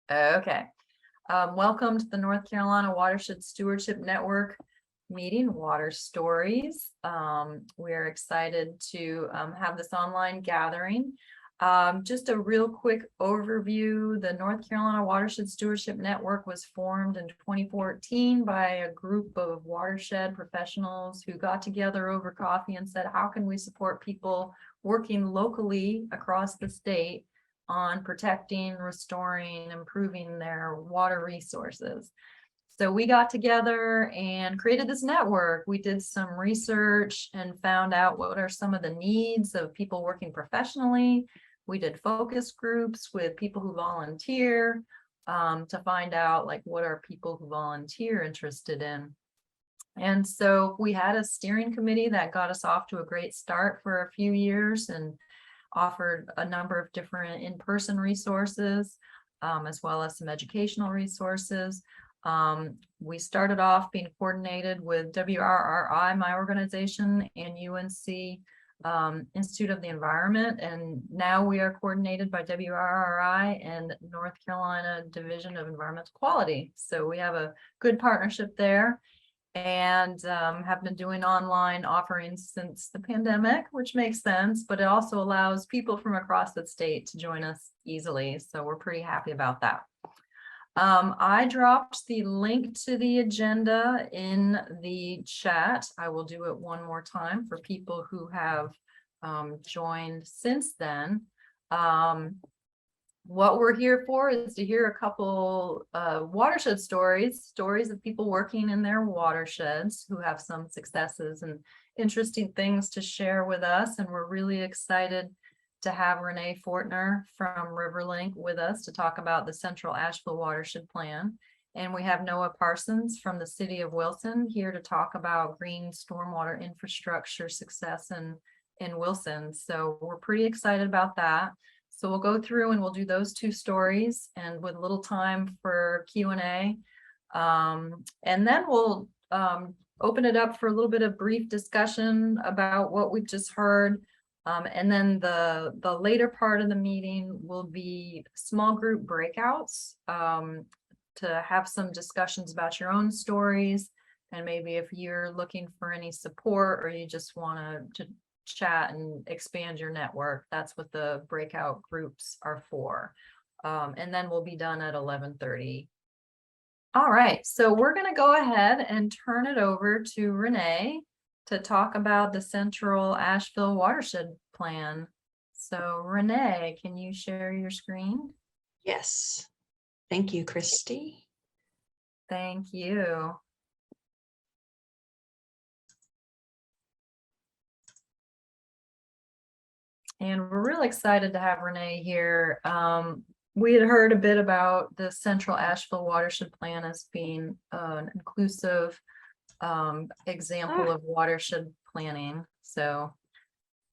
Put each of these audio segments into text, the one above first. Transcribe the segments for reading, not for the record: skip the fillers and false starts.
Okay. Welcome to the North Carolina Watershed Stewardship Network meeting, Water Stories. We're excited to have this online gathering. Just a real quick overview. The North Carolina Watershed Stewardship Network was formed in 2014 by a group of watershed professionals who got together over coffee and said, how can we support people working locally across the state on protecting, restoring, improving their water resources? So we got together and created this network. We did some research and found out what are some of the needs of people working professionally. We did focus groups with people who volunteer to find out like what are people who volunteer interested in. And so we had a steering committee that got us off to a great start for a few years and offered a number of different in-person resources, as well as some educational resources. We started off being coordinated with WRRI, my organization, and UNC Institute of the Environment, and now we are coordinated by WRRI and North Carolina Division of Environmental Quality. So we have a good partnership there, and have been doing online offerings since the pandemic, which makes sense, but it also allows people from across the state to join us easily. So we're pretty happy about that. I dropped the link to the agenda in the chat. I will do it one more time for people who have joined since then. What we're here for is to hear a couple watershed stories of people working in their watersheds who have some successes and interesting things to share with us. And we're really excited to have Renee Fortner from Riverlink with us to talk about the Central Asheville Watershed Plan. And we have Noah Parsons from the city of Wilson here to talk about green stormwater infrastructure success in Wilson. So we're pretty excited about that. So we'll go through and we'll do those two stories and with a little time for Q&A. And then we'll open it up for a little bit of brief discussion about what we've just heard. And then the later part of the meeting will be small group breakouts to have some discussions about your own stories. And maybe if you're looking for any support or you just want to chat and expand your network, that's what the breakout groups are for. And then we'll be done at 11:30. All right, so we're going to go ahead and turn it over to Renee to talk about the Central Asheville Watershed Plan. So Renee, can you share your screen? Yes. Thank you, Christy. Thank you. And we're really excited to have Renee here. We had heard a bit about the Central Asheville Watershed Plan as being an inclusive example of watershed planning. So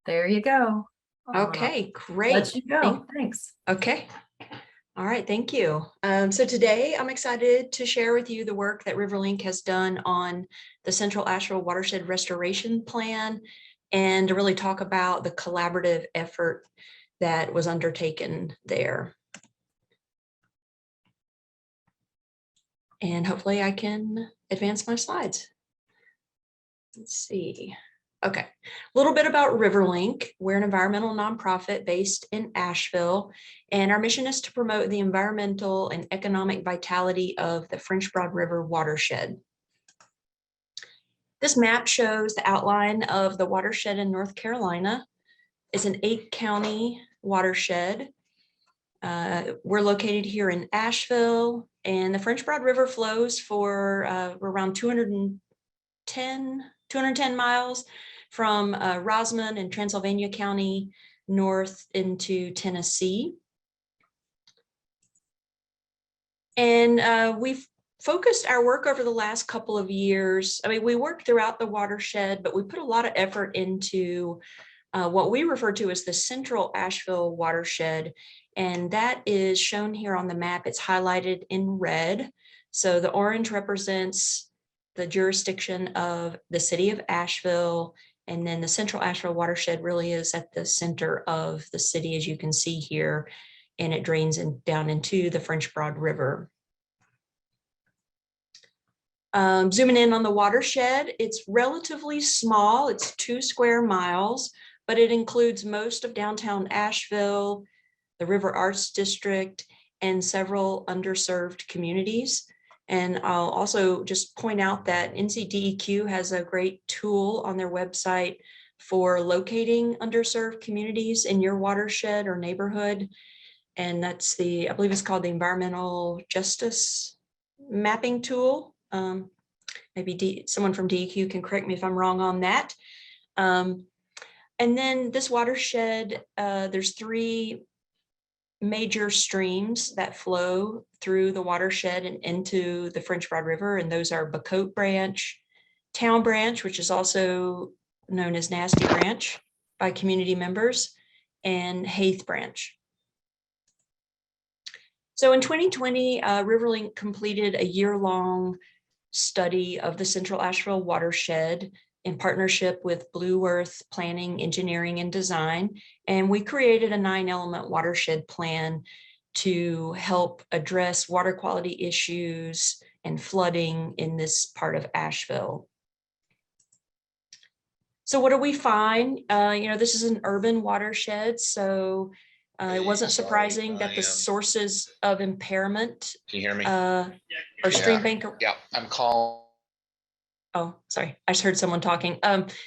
there you go. Okay, great. Let you go. Thanks. Okay. All right, thank you. So today I'm excited to share with you the work that Riverlink has done on the Central Asheville Watershed Restoration Plan and to really talk about the collaborative effort that was undertaken there. And hopefully I can advance my slides. Let's see. Okay, a little bit about Riverlink. We're an environmental nonprofit based in Asheville, and our mission is to promote the environmental and economic vitality of the French Broad River watershed. This map shows the outline of the watershed in North Carolina. It's an 8-county watershed. We're located here in Asheville, and the French Broad River flows for around 210 miles from Rosman in Transylvania County north into Tennessee. And we've focused our work over the last couple of years. I mean, we worked throughout the watershed, but we put a lot of effort into what we refer to as the Central Asheville Watershed. And that is shown here on the map. It's highlighted in red. So the orange represents the jurisdiction of the city of Asheville. And then the Central Asheville Watershed really is at the center of the city, as you can see here. and it drains down into the French Broad River. Zooming in on the watershed, it's relatively small. It's 2 square miles, but it includes most of downtown Asheville, the River Arts District, and several underserved communities. And I'll also just point out that NCDEQ has a great tool on their website for locating underserved communities in your watershed or neighborhood. And that's I believe it's called the Environmental Justice Mapping Tool. Maybe someone from DEQ can correct me if I'm wrong on that. And then this watershed, there's 3 major streams that flow through the watershed and into the French Broad River, and those are Bacote Branch, Town Branch, which is also known as Nasty Branch by community members, and Haith Branch. So in 2020, Riverlink completed a year-long study of the Central Asheville Watershed in partnership with Blue Earth Planning, Engineering, and Design. And we created a 9-element watershed plan to help address water quality issues and flooding in this part of Asheville. So what do we find? This is an urban watershed, so it wasn't surprising that the sources of impairment Can you hear me? or stream bank. Yeah, I'm calling. Oh, sorry. I just heard someone talking.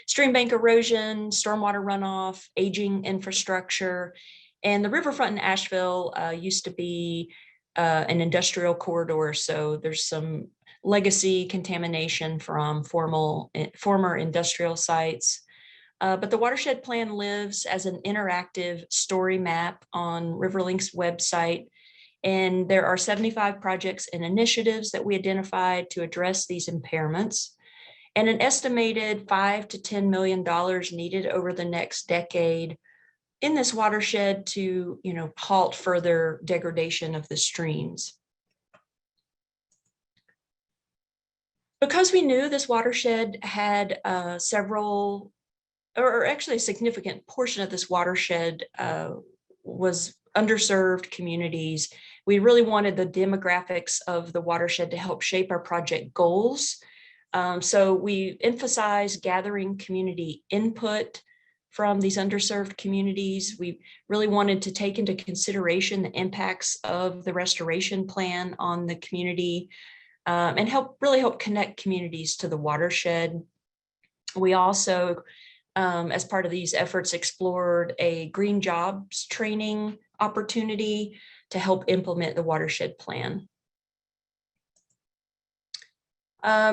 Stream bank erosion, stormwater runoff, aging infrastructure, and the riverfront in Asheville used to be an industrial corridor. So there's some legacy contamination from former industrial sites. But the watershed plan lives as an interactive story map on Riverlink's website. And there are 75 projects and initiatives that we identified to address these impairments, and an estimated $5 to $10 million needed over the next decade in this watershed to, halt further degradation of the streams. Because we knew this watershed had several, or actually a significant portion of this watershed was underserved communities, we really wanted the demographics of the watershed to help shape our project goals. So we emphasize gathering community input from these underserved communities. We really wanted to take into consideration the impacts of the restoration plan on the community and really help connect communities to the watershed. We also, as part of these efforts, explored a green jobs training opportunity to help implement the watershed plan.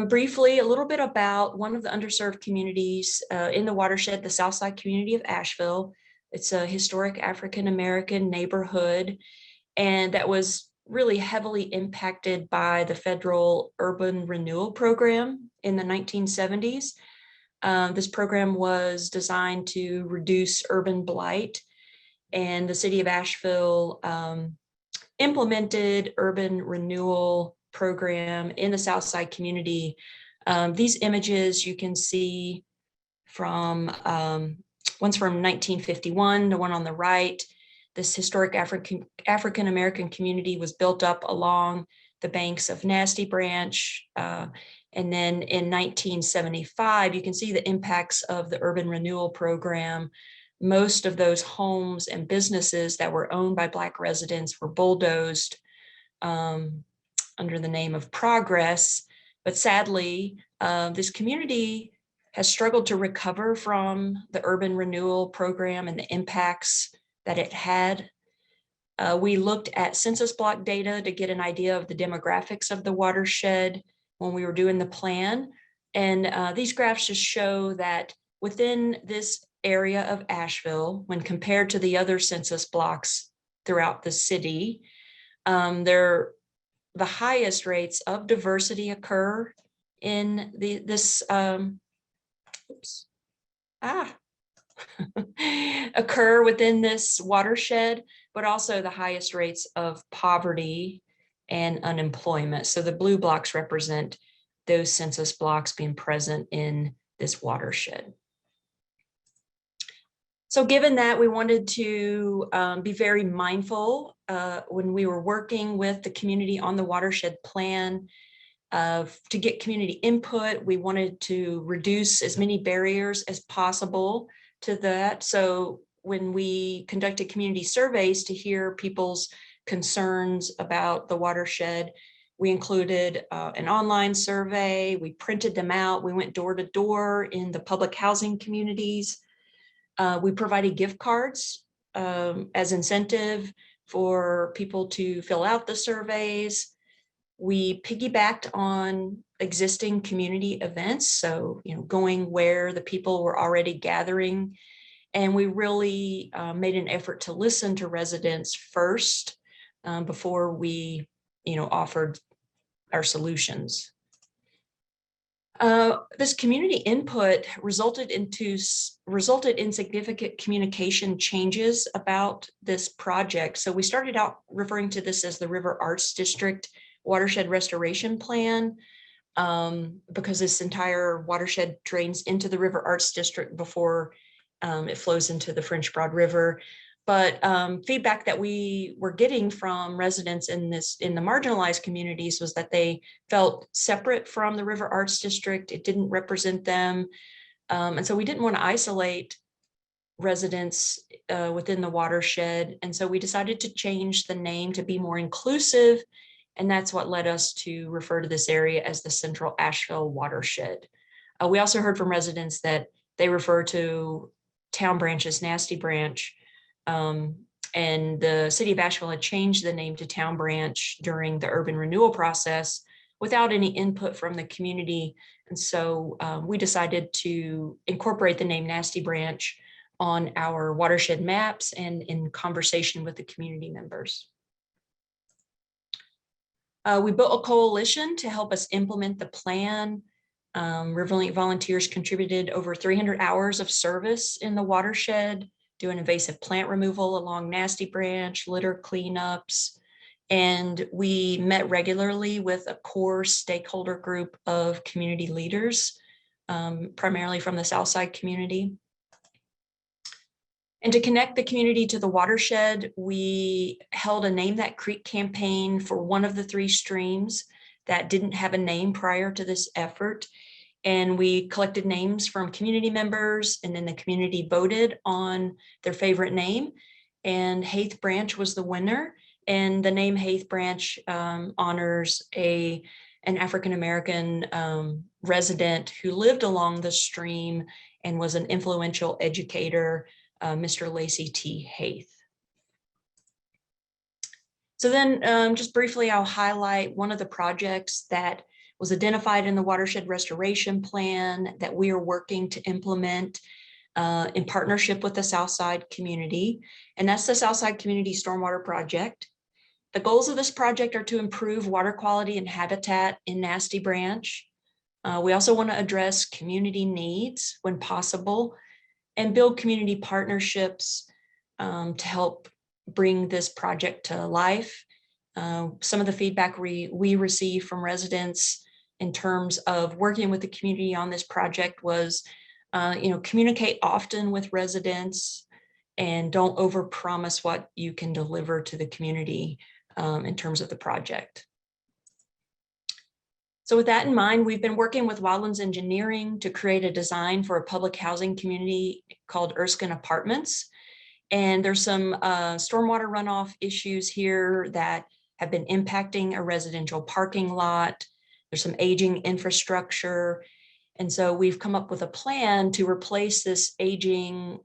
Briefly, a little bit about one of the underserved communities in the watershed, the Southside community of Asheville. It's a historic African-American neighborhood, and that was really heavily impacted by the federal urban renewal program in the 1970s. This program was designed to reduce urban blight, and the city of Asheville implemented urban renewal program in the Southside community. These images you can see from, one's from 1951, the one on the right. This historic African-American community was built up along the banks of Nasty Branch. And then in 1975, you can see the impacts of the urban renewal program. Most of those homes and businesses that were owned by Black residents were bulldozed under the name of progress. But sadly, this community has struggled to recover from the urban renewal program and the impacts that it had. We looked at census block data to get an idea of the demographics of the watershed when we were doing the plan. And these graphs just show that within this area of Asheville, when compared to the other census blocks throughout the city, the highest rates of diversity occur in occur within this watershed, but also the highest rates of poverty and unemployment. So the blue blocks represent those census blocks being present in this watershed. So given that, we wanted to be very mindful when we were working with the community on the watershed plan to get community input. We wanted to reduce as many barriers as possible to that. So when we conducted community surveys to hear people's concerns about the watershed, we included an online survey. We printed them out. We went door to door in the public housing communities. We provided gift cards as incentive for people to fill out the surveys. We piggybacked on existing community events, so going where the people were already gathering, and we really made an effort to listen to residents first before we offered our solutions. This community input resulted in significant communication changes about this project. So we started out referring to this as the River Arts District Watershed Restoration Plan, because this entire watershed drains into the River Arts District before it flows into the French Broad River. But feedback that we were getting from residents in the marginalized communities was that they felt separate from the River Arts District. It didn't represent them. And so we didn't want to isolate residents within the watershed. And so we decided to change the name to be more inclusive. And that's what led us to refer to this area as the Central Asheville Watershed. We also heard from residents that they refer to Town Branch as Nasty Branch. And the city of Asheville had changed the name to Town Branch during the urban renewal process without any input from the community. And so we decided to incorporate the name Nasty Branch on our watershed maps and in conversation with the community members. We built a coalition to help us implement the plan. Riverlink volunteers contributed over 300 hours of service in the watershed, doing invasive plant removal along Nasty Branch, litter cleanups, and we met regularly with a core stakeholder group of community leaders, primarily from the Southside community. And to connect the community to the watershed, we held a Name That Creek campaign for one of the 3 streams that didn't have a name prior to this effort. And we collected names from community members, and then the community voted on their favorite name. And Haith Branch was the winner. And the name Haith Branch honors an African-American resident who lived along the stream and was an influential educator, Mr. Lacey T. Haith. So then just briefly, I'll highlight one of the projects that was identified in the Watershed Restoration Plan that we are working to implement in partnership with the Southside community, and that's the Southside Community Stormwater Project. The goals of this project are to improve water quality and habitat in Nasty Branch. We also want to address community needs when possible and build community partnerships to help bring this project to life. Some of the feedback we received from residents in terms of working with the community on this project was, communicate often with residents and don't overpromise what you can deliver to the community in terms of the project. So with that in mind, we've been working with Wildlands Engineering to create a design for a public housing community called Erskine Apartments. And there's some stormwater runoff issues here that have been impacting a residential parking lot. There's some aging infrastructure. And so we've come up with a plan to replace this aging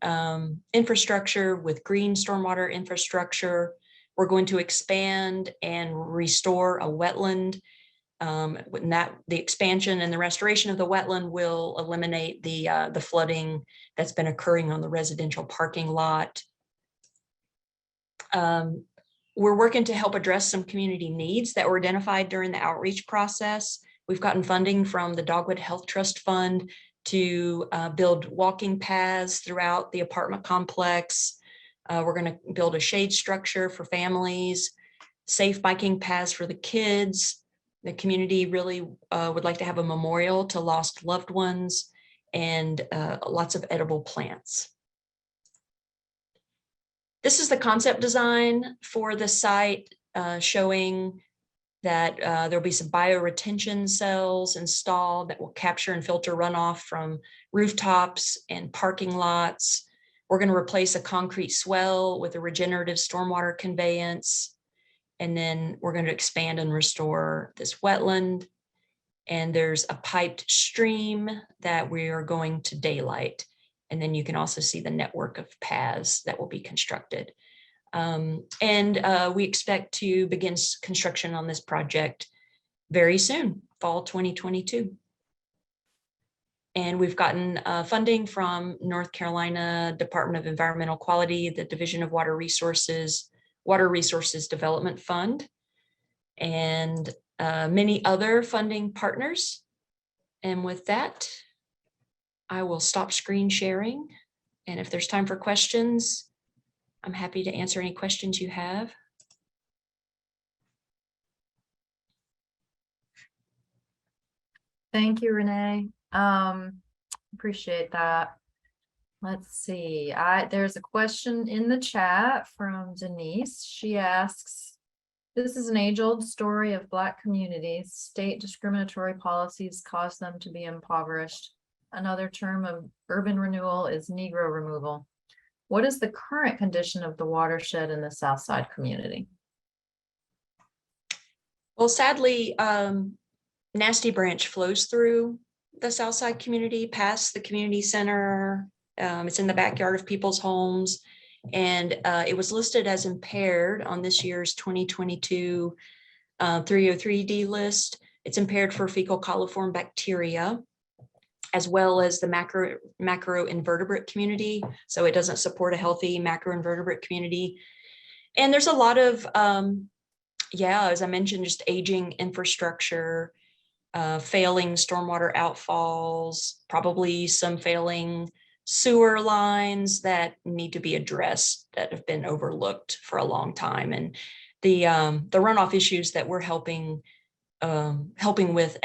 infrastructure with green stormwater infrastructure. We're going to expand and restore a wetland. The expansion and the restoration of the wetland will eliminate the flooding that's been occurring on the residential parking lot. We're working to help address some community needs that were identified during the outreach process. We've gotten funding from the Dogwood Health Trust Fund to build walking paths throughout the apartment complex. We're going to build a shade structure for families, safe biking paths for the kids. The community really would like to have a memorial to lost loved ones and lots of edible plants. This is the concept design for the site, showing that there'll be some bioretention cells installed that will capture and filter runoff from rooftops and parking lots. We're going to replace a concrete swell with a regenerative stormwater conveyance. And then we're going to expand and restore this wetland. And there's a piped stream that we are going to daylight. And then you can also see the network of paths that will be constructed. We expect to begin construction on this project very soon, fall 2022. And we've gotten funding from North Carolina Department of Environmental Quality, the Division of Water Resources Development Fund, and many other funding partners. And with that, I will stop screen sharing. And if there's time for questions, I'm happy to answer any questions you have. Thank you, Renee. Appreciate that. Let's see. There's a question in the chat from Denise. She asks, this is an age-old story of Black communities. State discriminatory policies cause them to be impoverished. Another term of urban renewal is Negro removal. What is the current condition of the watershed in the Southside community? Well, sadly, Nasty Branch flows through the Southside community, past the community center. It's in the backyard of people's homes. And it was listed as impaired on this year's 2022 303D list. It's impaired for fecal coliform bacteria, as well as the macroinvertebrate community. So it doesn't support a healthy macroinvertebrate community. And there's a lot of, as I mentioned, just aging infrastructure, failing stormwater outfalls, probably some failing sewer lines that need to be addressed that have been overlooked for a long time. And the runoff issues that we're helping with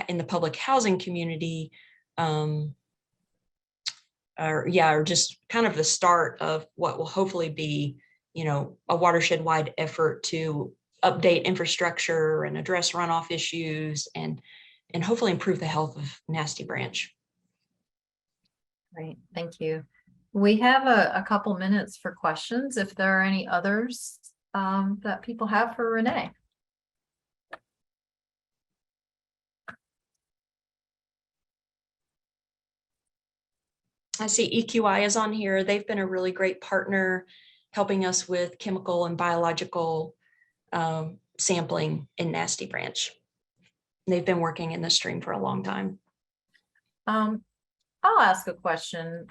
in the public housing community are just kind of the start of what will hopefully be, a watershed-wide effort to update infrastructure and address runoff issues and hopefully improve the health of Nasty Branch. Great, thank you. We have a couple minutes for questions if there are any others that people have for Renee. I see EQI is on here. They've been a really great partner helping us with chemical and biological sampling in Nasty Branch. They've been working in the stream for a long time. I'll ask a question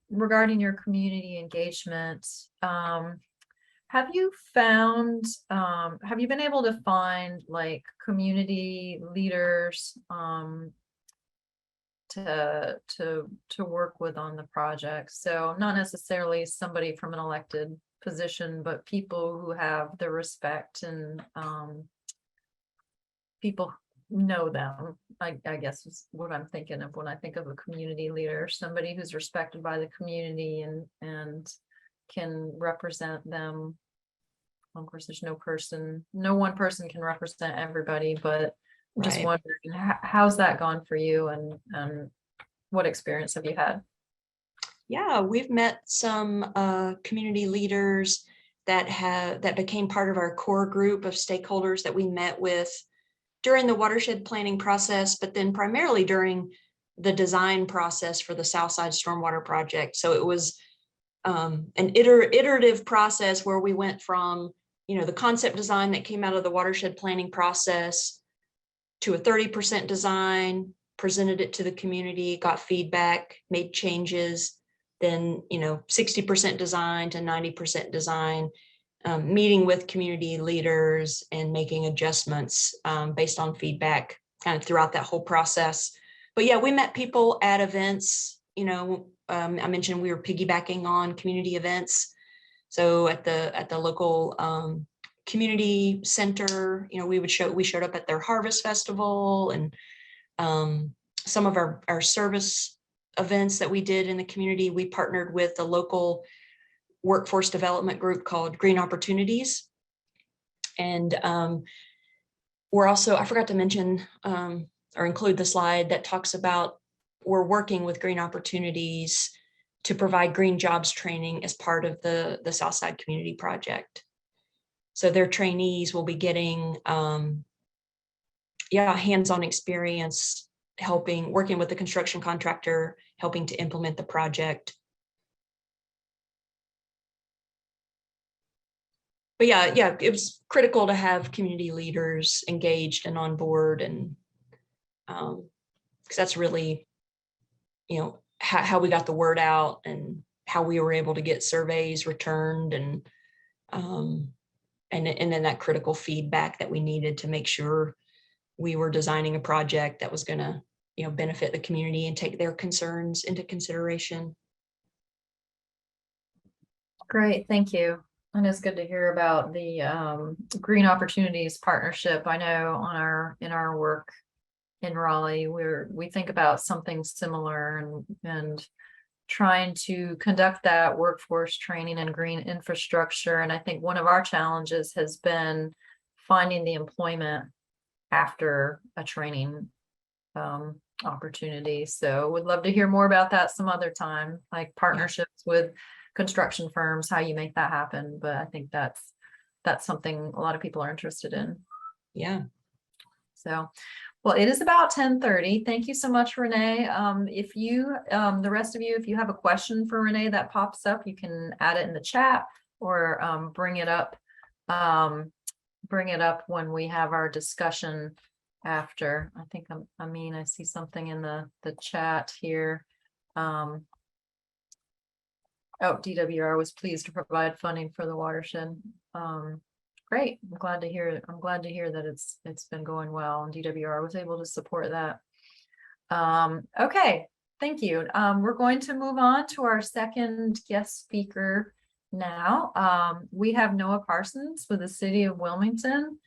regarding your community engagement. Have you been able to find like community leaders to work with on the project? So not necessarily somebody from an elected position, but people who have the respect and people know them, I guess is what I'm thinking of when I think of a community leader, somebody who's respected by the community and can represent them. Of course, there's no one person can represent everybody, but I'm just wondering, how's that gone for you and what experience have you had? Yeah, we've met some community leaders that became part of our core group of stakeholders that we met with during the watershed planning process, but then primarily during the design process for the Southside Stormwater Project. So it was an iterative process where we went from, the concept design that came out of the watershed planning process to a 30% design, presented it to the community, got feedback, made changes, then, 60% design to 90% design, meeting with community leaders and making adjustments based on feedback kind of throughout that whole process. But yeah, we met people at events, I mentioned we were piggybacking on community events. So at the local community center, we showed up at their harvest festival and some of our service events that we did in the community. We partnered with the local workforce development group called Green Opportunities. And we're also, I forgot to mention or include the slide that talks about we're working with Green Opportunities to provide green jobs training as part of the Southside Community Project. So their trainees will be getting hands-on experience working with the construction contractor, helping to implement the project. But yeah, it was critical to have community leaders engaged and on board, and because that's really, how we got the word out and how we were able to get surveys returned, and then that critical feedback that we needed to make sure we were designing a project that was going to, benefit the community and take their concerns into consideration. Great, thank you. And it's good to hear about the Green Opportunities Partnership. I know in our work in Raleigh, we think about something similar and trying to conduct that workforce training and green infrastructure. And I think one of our challenges has been finding the employment after a training opportunity. So would love to hear more about that some other time, like partnerships with construction firms, how you make that happen. But I think that's something a lot of people are interested in. Yeah. So, well, it is about 10:30. Thank you so much, Renee. If you, the rest of you, if you have a question for Renee that pops up, you can add it in the chat or bring it up when we have our discussion after. I think I see something in the chat here. DWR was pleased to provide funding for the watershed. Great. I'm glad to hear that it's been going well, and DWR was able to support that. Okay, thank you. We're going to move on to our second guest speaker now. We have Noah Parsons with the City of Wilmington.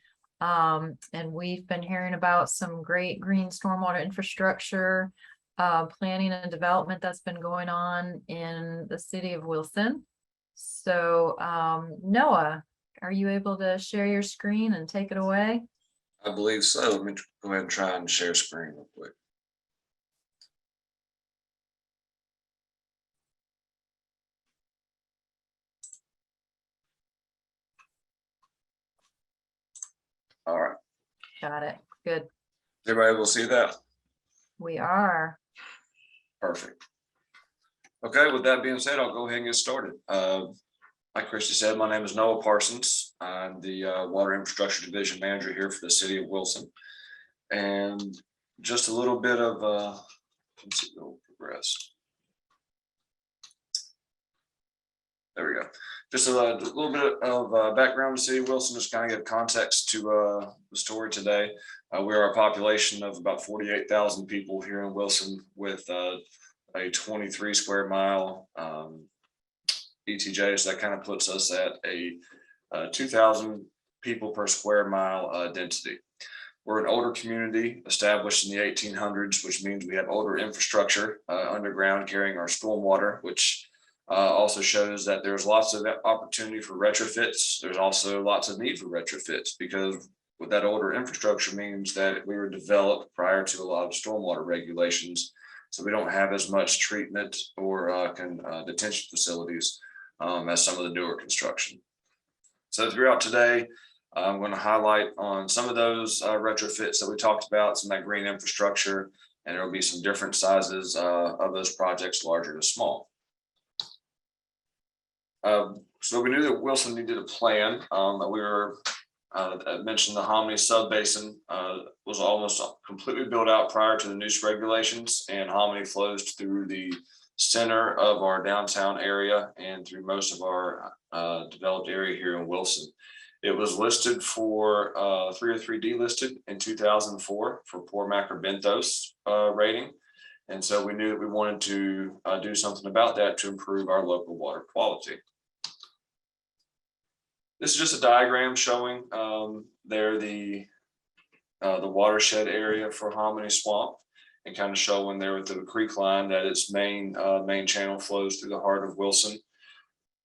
And we've been hearing about some great green stormwater infrastructure planning and development that's been going on in the city of Wilson. So Noah, are you able to share your screen and take it away? I believe so. Let me go ahead and try and share screen real quick. All right. Got it. Good. Everybody will see that? We are. Perfect. Okay, with that being said, I'll go ahead and get started. Like Christy said, my name is Noah Parsons. I'm the Water Infrastructure Division Manager here for the City of Wilson. And just a little bit of, let's see, we'll progress. There we go. Just a little bit of background to City of Wilson, just kind of give context to the story today. We are a population of about 48,000 people here in Wilson with a 23 square mile ETJ. So that kind of puts us at a 2,000 people per square mile density. We're an older community established in the 1800s, which means we have older infrastructure underground carrying our stormwater, which also shows that there's lots of opportunity for retrofits. There's also lots of need for retrofits because with that older infrastructure means that we were developed prior to a lot of stormwater regulations. So we don't have as much treatment or detention facilities as some of the newer construction. So throughout today, I'm going to highlight on some of those retrofits that we talked about, some of that green infrastructure, and there will be some different sizes of those projects, larger to small. So we knew that Wilson needed a plan. That we were I mentioned the Hominy subbasin was almost completely built out prior to the NUS regulations, and Hominy flows through the center of our downtown area and through most of our developed area here in Wilson. It was listed for 303 delisted in 2004 for poor macrobenthos rating. And so we knew that we wanted to do something about that to improve our local water quality. This is just a diagram showing there the watershed area for Hominy Swamp, and kind of showing there with the creek line that its main channel flows through the heart of Wilson.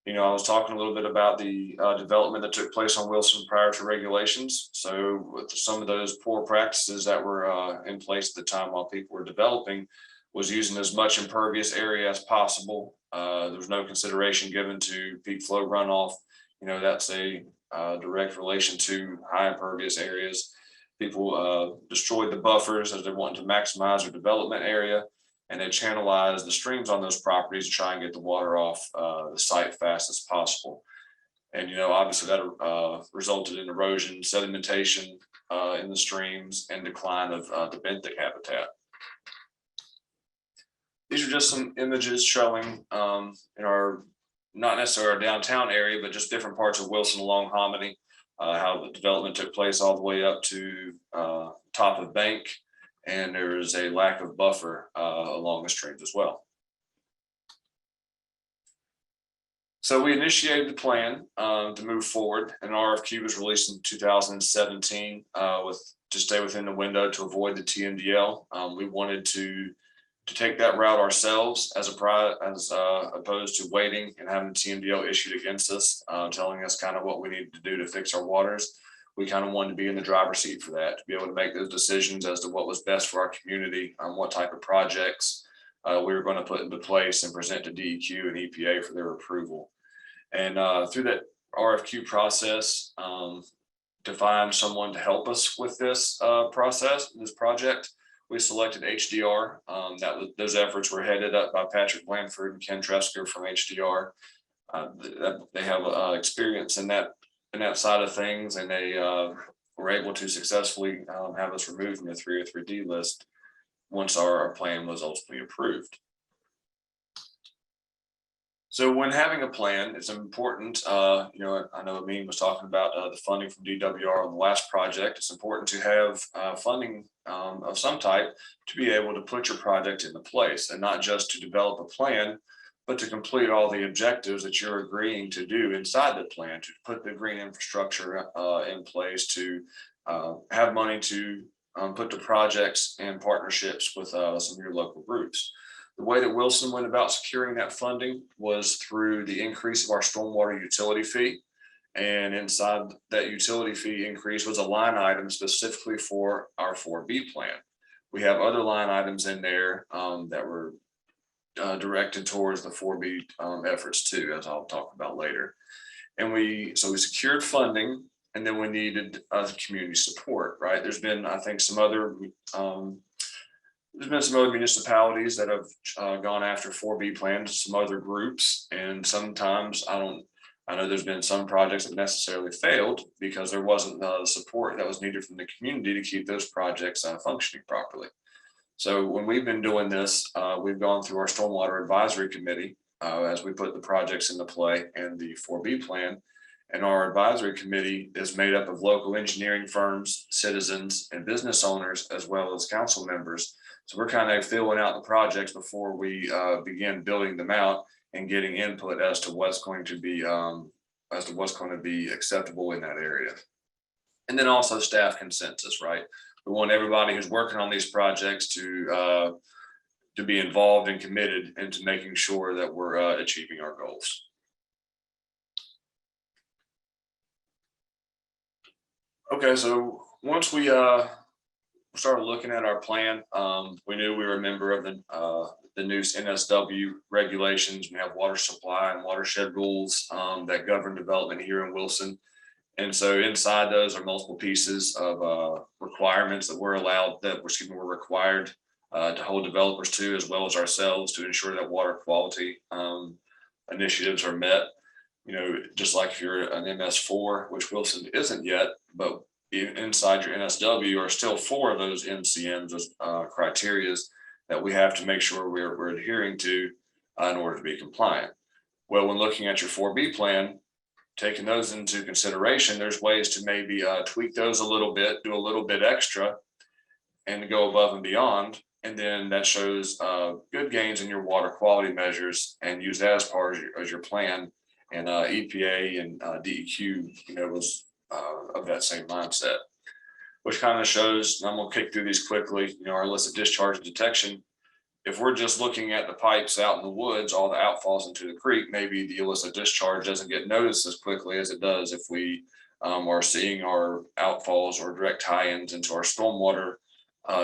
I was talking a little bit about the development that took place on Wilson prior to regulations. So with some of those poor practices that were in place at the time while people were developing, was using as much impervious area as possible. There was no consideration given to peak flow runoff. That's a direct relation to high impervious areas. People destroyed the buffers as they wanted to maximize their development area, and they channelized the streams on those properties to try and get the water off the site fast as possible. And obviously that resulted in erosion, sedimentation in the streams, and decline of the benthic habitat. These are just some images showing in our, not necessarily our downtown area, but just different parts of Wilson along Hominy, how the development took place all the way up to top of Bank, and there is a lack of buffer along the streams as well. So we initiated the plan to move forward, and an RFQ was released in 2017 to stay within the window to avoid the TMDL. We wanted to take that route ourselves as opposed to waiting and having the TMDL issued against us, telling us kind of what we needed to do to fix our waters. We kind of wanted to be in the driver's seat for that, to be able to make those decisions as to what was best for our community, what type of projects we were going to put into place and present to DEQ and EPA for their approval. And through that RFQ process, to find someone to help us with this this project, we selected HDR. Those efforts were headed up by Patrick Blanford and Ken Tresker from HDR. They have experience in that side of things, and they were able to successfully have us removed from the 303D list once our plan was ultimately approved. So when having a plan, it's important, I know Amin was talking about the funding from DWR on the last project. It's important to have funding of some type to be able to put your project into place, and not just to develop a plan, but to complete all the objectives that you're agreeing to do inside the plan, to put the green infrastructure in place, to have money to put the projects and partnerships with some of your local groups. The way that Wilson went about securing that funding was through the increase of our stormwater utility fee. And inside that utility fee increase was a line item specifically for our 4B plan. We have other line items in there that were directed towards the 4B efforts too, as I'll talk about later. And we secured funding, and then we needed community support, right? There's been, I think, some other municipalities that have gone after 4B plans, some other groups, and sometimes I know there's been some projects that necessarily failed because there wasn't the support that was needed from the community to keep those projects functioning properly. So when we've been doing this, we've gone through our stormwater advisory committee as we put the projects into play and the 4B plan. And our advisory committee is made up of local engineering firms, citizens, and business owners, as well as council members. So we're kind of filling out the projects before we begin building them out and getting input as to what's going to be acceptable in that area. And then also staff consensus, right? We want everybody who's working on these projects to be involved and committed into making sure that we're achieving our goals. Okay, so once we started looking at our plan, we knew we were a member of the new NSW regulations. We have water supply and watershed rules that govern development here in Wilson. And so inside those are multiple pieces of requirements that we're required to hold developers to, as well as ourselves, to ensure that water quality initiatives are met. Just like if you're an MS4, which Wilson isn't yet, but inside your NSW are still 4 of those NCMs, those criterias that we have to make sure we're adhering to in order to be compliant. Well, when looking at your 4B plan, taking those into consideration, there's ways to maybe tweak those a little bit, do a little bit extra, and go above and beyond. And then that shows good gains in your water quality measures, and use that as part of your plan. And EPA and DEQ, was of that same mindset, which kind of shows, and I'm going to kick through these quickly, our illicit discharge detection if we're just looking at the pipes out in the woods, all the outfalls into the creek, maybe the illicit discharge doesn't get noticed as quickly as it does if we are seeing our outfalls or direct tie-ins into our stormwater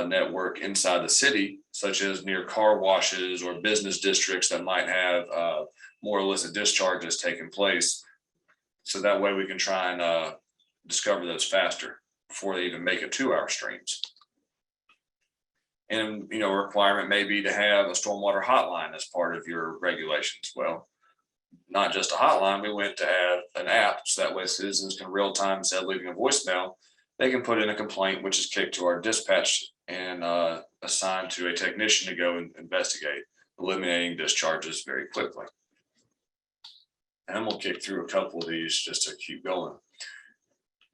network inside the city, such as near car washes or business districts that might have more illicit discharges taking place. So that way we can try and discover those faster before they even make it to our streams. And, you know, a requirement may be to have a stormwater hotline as part of your regulations. Well, not just a hotline, we went to have an app, so that way citizens can real time, instead of leaving a voicemail, they can put in a complaint, which is kicked to our dispatch and assigned to a technician to go and investigate, eliminating discharges very quickly. And we'll kick through a couple of these just to keep going.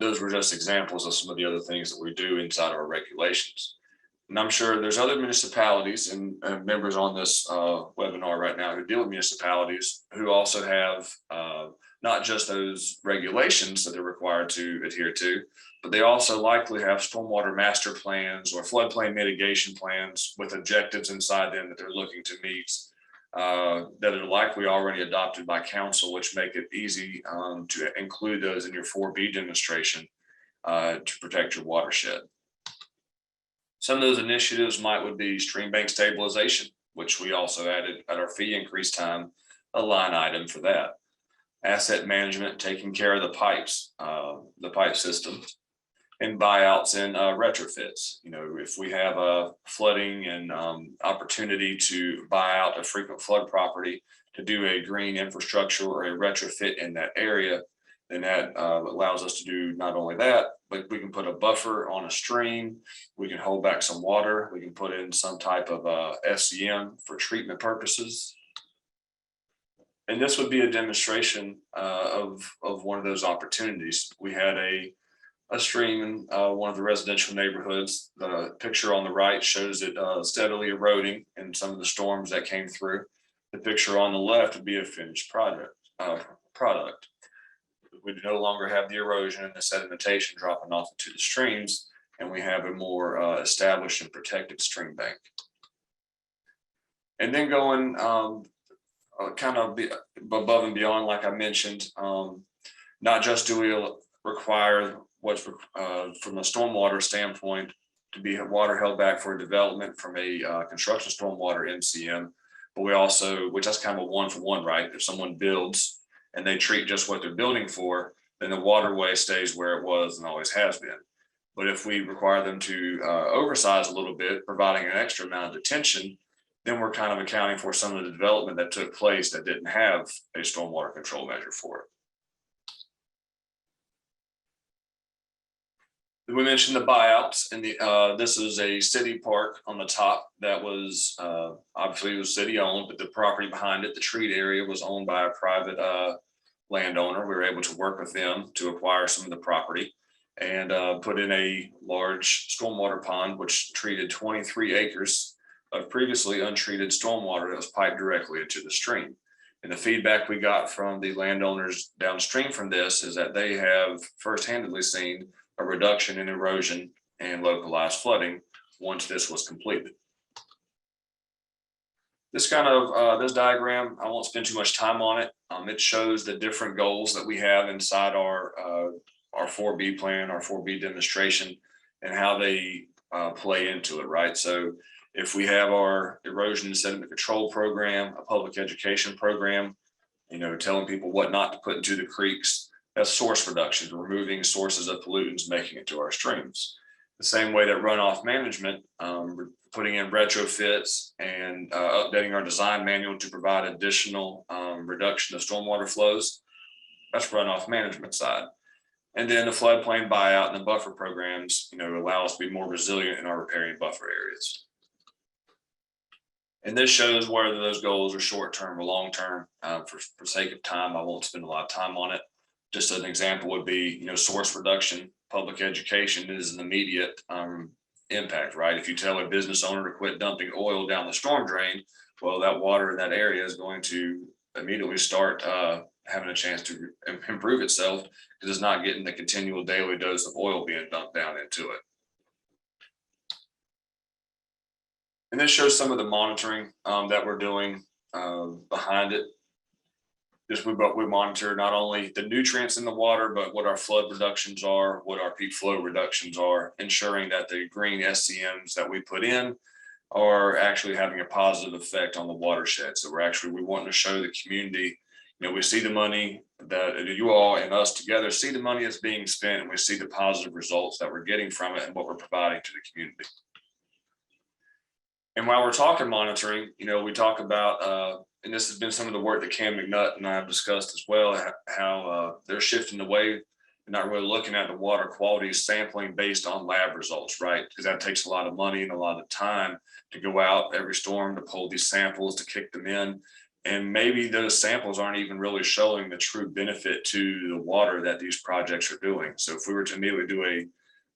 Those were just examples of some of the other things that we do inside our regulations. And I'm sure there's other municipalities and members on this webinar right now who deal with municipalities who also have not just those regulations that they're required to adhere to, but they also likely have stormwater master plans or floodplain mitigation plans with objectives inside them that they're looking to meet that are likely already adopted by council, which make it easy to include those in your 4B demonstration to protect your watershed. Some of those initiatives would be stream bank stabilization, which we also added at our fee increase time, a line item for that. Asset management, taking care of the pipes, the pipe system, and buyouts and retrofits. You know, if we have a flooding and opportunity to buy out a frequent flood property to do a green infrastructure or a retrofit in that area, then that allows us to do not only that, but we can put a buffer on a stream, we can hold back some water, we can put in some type of SCM for treatment purposes. And this would be a demonstration of one of those opportunities. We had a stream in one of the residential neighborhoods. The picture on the right shows it steadily eroding in some of the storms that came through. The picture on the left would be a finished product. We no longer have the erosion and the sedimentation dropping off into the streams, and we have a more established and protected stream bank. And then going kind of above and beyond, like I mentioned, not just do we require what's from a stormwater standpoint to be water held back for development from a construction stormwater MCM, but we also, which that's kind of a 1-for-1, right? If someone builds and they treat just what they're building for, then the waterway stays where it was and always has been. But if we require them to oversize a little bit, providing an extra amount of detention, then we're kind of accounting for some of the development that took place that didn't have a stormwater control measure for it. We mentioned the buyouts, and this is a city park on the top that was obviously it was city owned, but the property behind it, the treat area, was owned by a private landowner. We were able to work with them to acquire some of the property and put in a large stormwater pond, which treated 23 acres of previously untreated stormwater that was piped directly into the stream. And the feedback we got from the landowners downstream from this is that they have first-handedly seen a reduction in erosion and localized flooding once this was completed. This kind of this diagram, I won't spend too much time on it. It shows the different goals that we have inside our 4B plan, our 4B demonstration, and how they play into it, right? So if we have our erosion and sediment control program, a public education program, you know, telling people what not to put into the creeks, that's source reduction, removing sources of pollutants, making it to our streams. The same way that runoff management, putting in retrofits and updating our design manual to provide additional reduction of stormwater flows, that's runoff management side. And then the floodplain buyout and the buffer programs, you know, allow us to be more resilient in our riparian buffer areas. And this shows whether those goals are short-term or long-term. For sake of time, I won't spend a lot of time on it. Just an example would be, you know, source reduction. Public education is an immediate impact, right? If you tell a business owner to quit dumping oil down the storm drain, well, that water in that area is going to immediately start having a chance to improve itself because it's not getting the continual daily dose of oil being dumped down into it. And this shows some of the monitoring that we're doing behind it. We monitor not only the nutrients in the water, but what our flood reductions are, what our peak flow reductions are, ensuring that the green SCMs that we put in are actually having a positive effect on the watershed. So we want to show the community, we see the money that you all and us together see the money that's being spent, and we see the positive results that we're getting from it and what we're providing to the community. And while we're talking monitoring, we talk about, and this has been some of the work that Cam McNutt and I have discussed as well, how they're shifting away and not really looking at the water quality sampling based on lab results, right? Because that takes a lot of money and a lot of time to go out every storm to pull these samples, to kick them in. And maybe those samples aren't even really showing the true benefit to the water that these projects are doing. So if we were to immediately do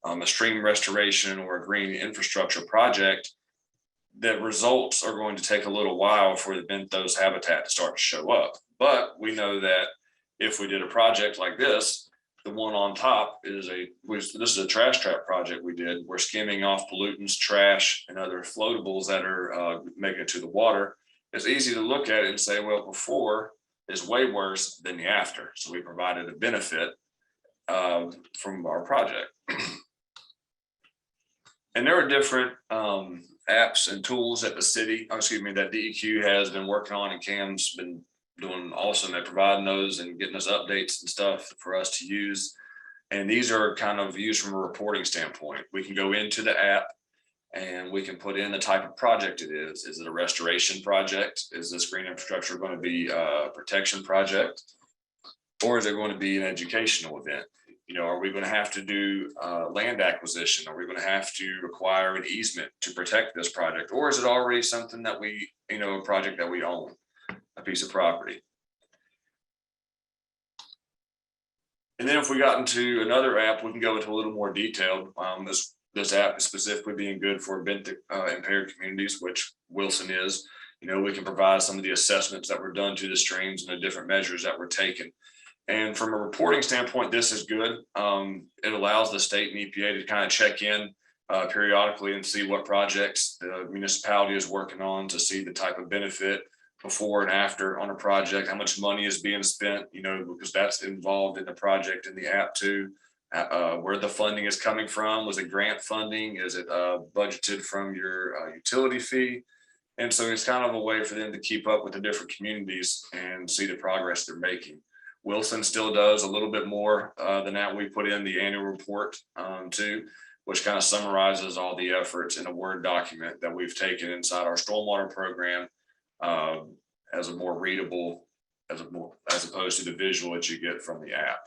a stream restoration or a green infrastructure project, the results are going to take a little while for the benthos habitat to start to show up. But we know that if we did a project like this, the one on top is this is a trash trap project we did. We're skimming off pollutants, trash, and other floatables that are making it to the water. It's easy to look at it and say, well, before is way worse than the after. So we provided a benefit from our project. And there are different apps and tools that that DEQ has been working on, and Cam's been doing awesome at providing those and getting us updates and stuff for us to use. And these are kind of used from a reporting standpoint. We can go into the app and we can put in the type of project it is. Is it a restoration project? Is this green infrastructure going to be a protection project? Or is it going to be an educational event? Are we going to have to do land acquisition? Are we going to have to require an easement to protect this project? Or is it already something that a project that we own, a piece of property? And then if we got into another app, we can go into a little more detail. This app is specifically being good for impaired communities, which Wilson is. We can provide some of the assessments that were done to the streams and the different measures that were taken. And from a reporting standpoint, this is good. It allows the state and EPA to kind of check in periodically and see what projects the municipality is working on, to see the type of benefit before and after on a project, how much money is being spent, because that's involved in the project in the app too. Where the funding is coming from. Was it grant funding? Is it budgeted from your utility fee? And so it's kind of a way for them to keep up with the different communities and see the progress they're making. Wilson still does a little bit more than that. We put in the annual report too, which kind of summarizes all the efforts in a Word document that we've taken inside our stormwater program as a more readable, as opposed to the visual that you get from the app.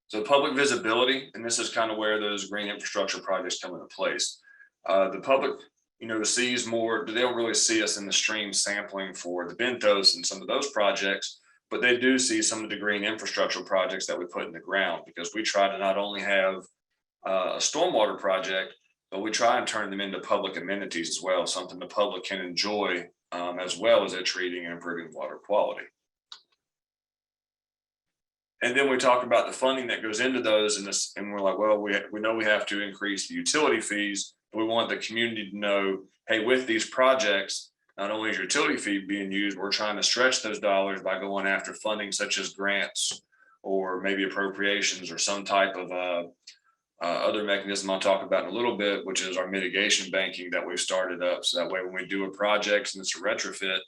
So public visibility, and this is kind of where those green infrastructure projects come into place. The public, sees more, they don't really see us in the stream sampling for the benthos and some of those projects, but they do see some of the green infrastructure projects that we put in the ground, because we try to not only have a stormwater project, but we try and turn them into public amenities as well, something the public can enjoy as well as they're treating and improving water quality. And then we talk about the funding that goes into those, and we're like, well, we know we have to increase the utility fees, but we want the community to know, hey, with these projects, not only is your utility fee being used, we're trying to stretch those dollars by going after funding such as grants or maybe appropriations or some type of other mechanism I'll talk about in a little bit, which is our mitigation banking that we've started up. So that way, when we do a project and it's a retrofit,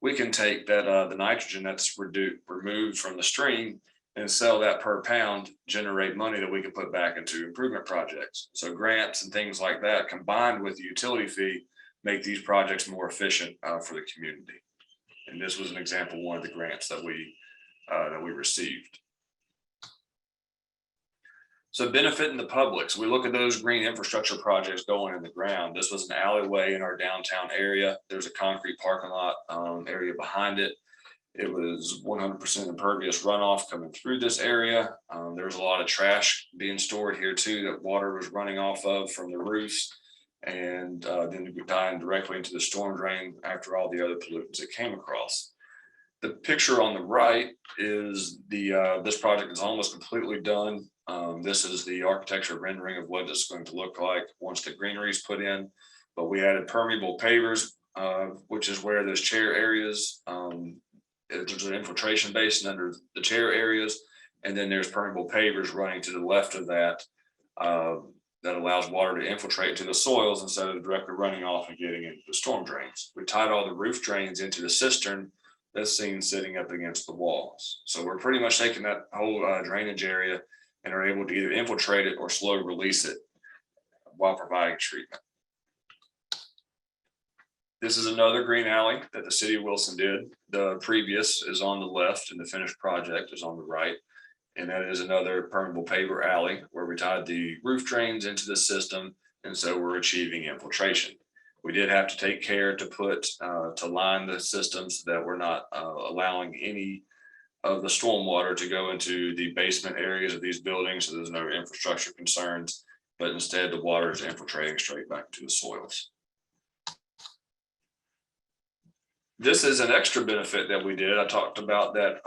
we can take that the nitrogen that's removed from the stream and sell that per pound, generate money that we can put back into improvement projects. So grants and things like that combined with the utility fee make these projects more efficient for the community. And this was an example of one of the grants that we received. So benefiting the public. So we look at those green infrastructure projects going in the ground. This was an alleyway in our downtown area. There's a concrete parking lot area behind it. It was 100% impervious runoff coming through this area. There was a lot of trash being stored here too, that water was running off of from the roofs, and then dying directly into the storm drain after all the other pollutants it came across. The picture on the right is this project is almost completely done. This is the architecture rendering of what it's going to look like once the greenery is put in. But we added permeable pavers, which is where there's chair areas. There's an infiltration basin under the chair areas, and then there's permeable pavers running to the left of that. That allows water to infiltrate into the soils instead of directly running off and getting into the storm drains. We tied all the roof drains into the cistern that's seen sitting up against the walls. So we're pretty much taking that whole drainage area and are able to either infiltrate it or slow release it while providing treatment. This is another green alley that the city of Wilson did. The previous is on the left and the finished project is on the right. And that is another permeable paver alley where we tied the roof drains into the system. And so we're achieving infiltration. We did have to take care to put, to line the systems so that we're not allowing any of the stormwater to go into the basement areas of these buildings. So there's no infrastructure concerns, but instead the water is infiltrating straight back to the soils. This is an extra benefit that we did. I talked about that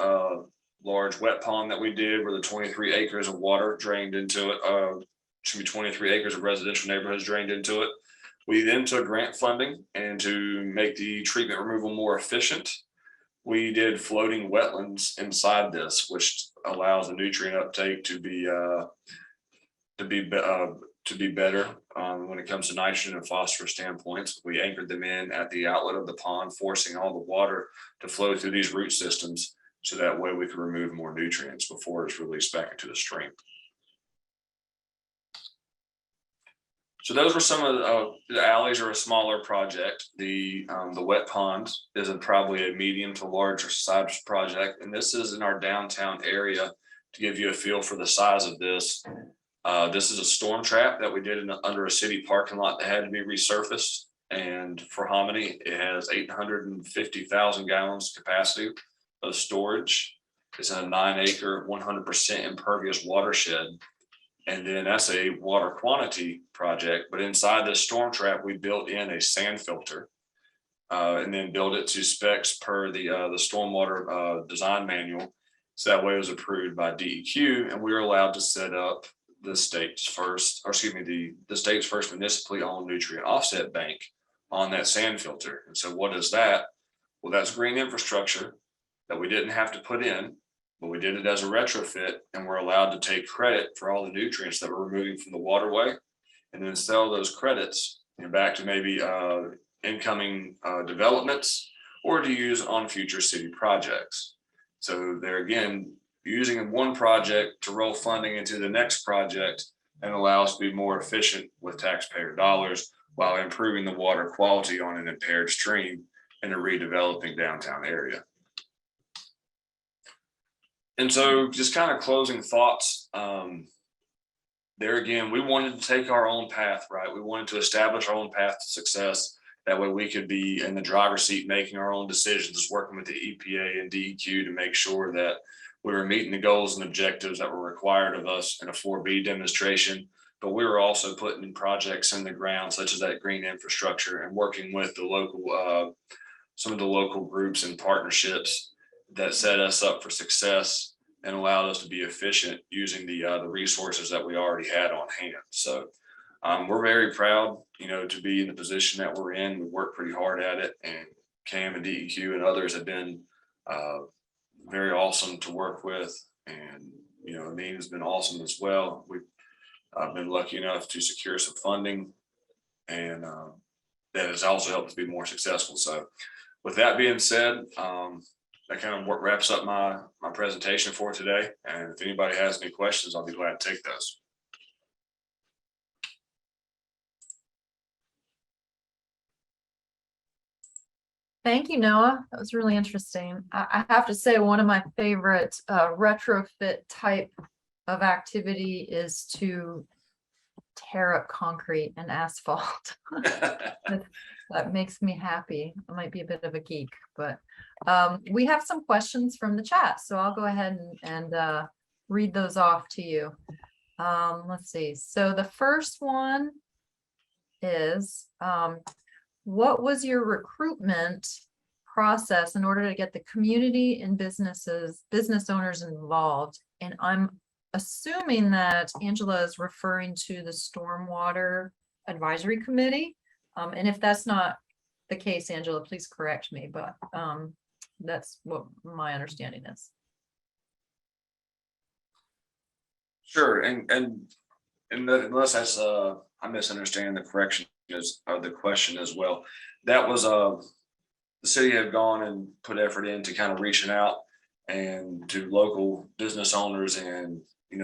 large wet pond that we did where the 23 acres of water drained into it, should be 23 acres of residential neighborhoods drained into it. We then took grant funding, and to make the treatment removal more efficient, we did floating wetlands inside this, which allows the nutrient uptake to be better when it comes to nitrogen and phosphorus standpoints. We anchored them in at the outlet of the pond, forcing all the water to flow through these root systems. So that way we can remove more nutrients before it's released back into the stream. So those were some of the alleys are a smaller project. The wet pond is probably a medium to larger size project. And this is in our downtown area to give you a feel for the size of this. This is a storm trap that we did under a city parking lot that had to be resurfaced. And for Hominy, it has 850,000 gallons capacity of storage. It's a 9-acre, 100% impervious watershed. And then that's a water quantity project. But inside this storm trap, we built in a sand filter and then built it to specs per the stormwater design manual. So that way it was approved by DEQ, and we were allowed to set up the state's first, or excuse me, the state's first municipally owned nutrient offset bank on that sand filter. And so what is that? Well, that's green infrastructure that we didn't have to put in, but we did it as a retrofit, and we're allowed to take credit for all the nutrients that we're removing from the waterway, and then sell those credits back to maybe incoming developments or to use on future city projects. So there again, using one project to roll funding into the next project and allow us to be more efficient with taxpayer dollars while improving the water quality on an impaired stream in a redeveloping downtown area. And so just kind of closing thoughts, there again, we wanted to take our own path, right? We wanted to establish our own path to success. That way we could be in the driver's seat, making our own decisions, working with the EPA and DEQ to make sure that we were meeting the goals and objectives that were required of us in a 4B demonstration. But we were also putting in projects in the ground, such as that green infrastructure, and working with the local, some of the local groups and partnerships that set us up for success and allowed us to be efficient using the resources that we already had on hand. So we're very proud, to be in the position that we're in. We worked pretty hard at it, and Cam and DEQ and others have been very awesome to work with. And, Neen has been awesome as well. I've been lucky enough to secure some funding, and that has also helped us be more successful. So with that being said, that kind of wraps up my presentation for today. And if anybody has any questions, I'll be glad to take those. Thank you, Noah. That was really interesting. I have to say, one of my favorite retrofit type of activity is to tear up concrete and asphalt. That makes me happy. I might be a bit of a geek, but we have some questions from the chat, so I'll go ahead and read those off to you. Let's see. So the first one is, what was your recruitment process in order to get the community and business owners involved? And I'm assuming that Angela is referring to the Stormwater Advisory Committee. And if that's not the case, Angela, please correct me, but that's what my understanding is. Sure, and unless that's I'm misunderstanding the correction is or the question as well. That was the city had gone and put effort into kind of reaching out and to local business owners and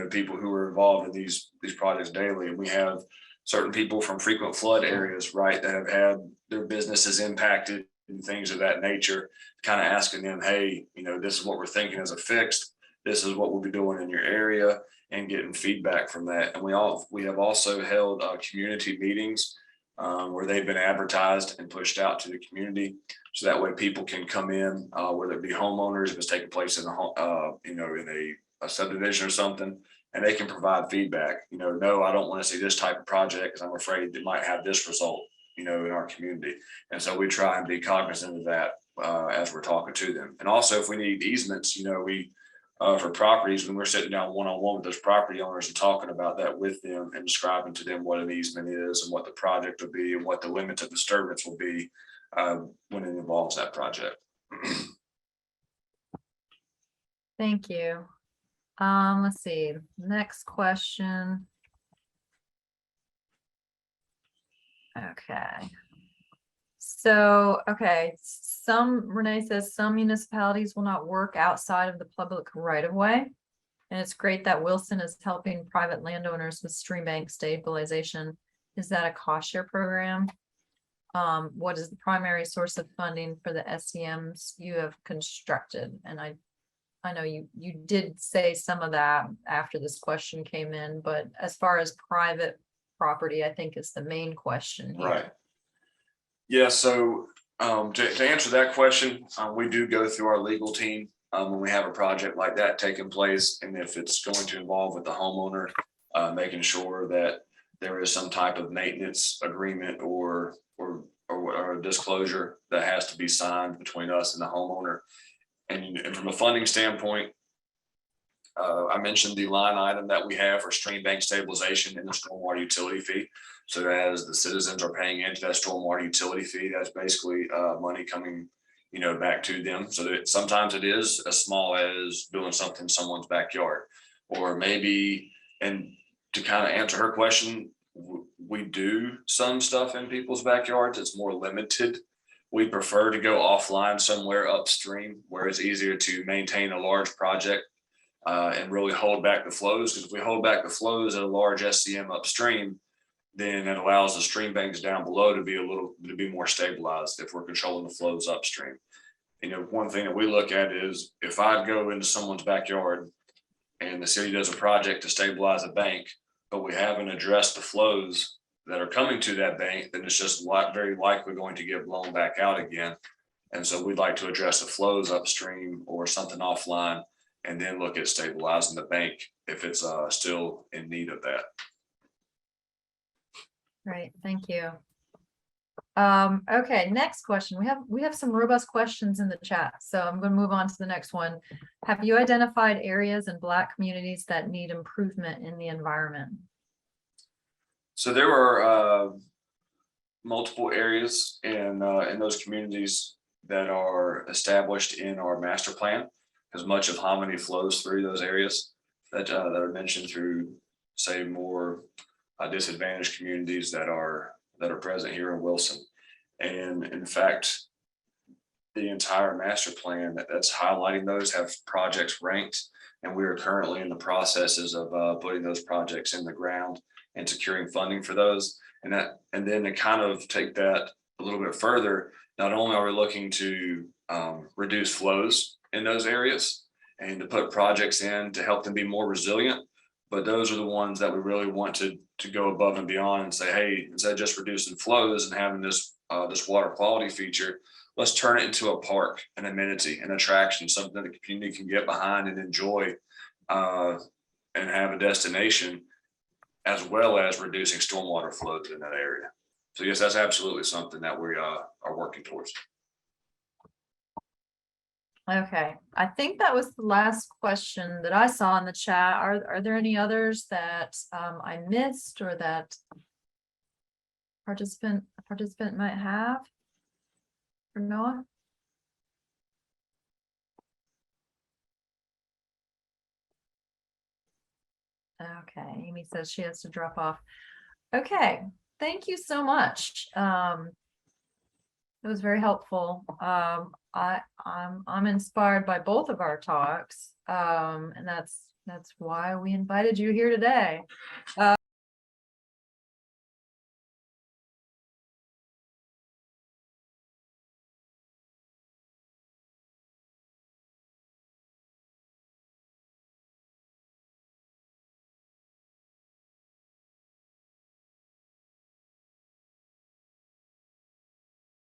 people who are involved in these projects daily. And we have certain people from frequent flood areas, right, that have had their businesses impacted and things of that nature, kind of asking them, hey, this is what we're thinking as a fix. This is what we'll be doing in your area, and getting feedback from that. And we have also held community meetings where they've been advertised and pushed out to the community, so that way people can come in, whether it be homeowners, if it's taking place in a home, in a subdivision or something, and they can provide feedback. No, I don't want to see this type of project because I'm afraid it might have this result, in our community. And so we try and be cognizant of that as we're talking to them. And also, if we need easements, we for properties, when we're sitting down one-on-one with those property owners and talking about that with them and describing to them what an easement is and what the project will be and what the limits of disturbance will be when it involves that project. Thank you. Let's see, next question. Okay. So, okay, Renee says some municipalities will not work outside of the public right of way. And it's great that Wilson is helping private landowners with stream bank stabilization. Is that a cost share program? What is the primary source of funding for the SEMs you have constructed? And I know you did say some of that after this question came in, but as far as private property, I think is the main question here. Right. Yeah, so to answer that question, we do go through our legal team when we have a project like that taking place, and if it's going to involve with the homeowner, making sure that there is some type of maintenance agreement or a disclosure that has to be signed between us and the homeowner. And from a funding standpoint, I mentioned the line item that we have for stream bank stabilization and the stormwater utility fee. So as the citizens are paying into that stormwater utility fee, that's basically money coming, back to them. So that sometimes it is as small as doing something in someone's backyard, or maybe, and to kind of answer her question, we do some stuff in people's backyards. It's more limited. We prefer to go offline somewhere upstream where it's easier to maintain a large project and really hold back the flows. Because if we hold back the flows at a large SCM upstream, then it allows the stream banks down below to be more stabilized if we're controlling the flows upstream. One thing that we look at is if I go into someone's backyard and the city does a project to stabilize a bank, but we haven't addressed the flows that are coming to that bank, then it's just very likely going to get blown back out again. And so we'd like to address the flows upstream or something offline, and then look at stabilizing the bank if it's still in need of that. Right, thank you. Okay, next question. We have some robust questions in the chat, so I'm going to move on to the next one. Have you identified areas in Black communities that need improvement in the environment? So there are multiple areas in those communities that are established in our master plan, because much of Hominy flows through those areas that are mentioned through, say, more disadvantaged communities that are present here in Wilson. And in fact, the entire master plan that's highlighting those have projects ranked, and we are currently in the processes of putting those projects in the ground and securing funding for those. And then to kind of take that a little bit further, not only are we looking to reduce flows in those areas and to put projects in to help them be more resilient, but those are the ones that we really want to go above and beyond and say, hey, instead of just reducing flows and having this water quality feature, let's turn it into a park, an amenity, an attraction, something that the community can get behind and enjoy and have a destination, as well as reducing stormwater flows in that area. So yes, that's absolutely something that we are working towards. Okay, I think that was the last question that I saw in the chat. Are there any others that I missed or that participant might have? For Noah? Okay, Amy says she has to drop off. Okay, thank you so much. It was very helpful. I'm inspired by both of our talks. And that's why we invited you here today.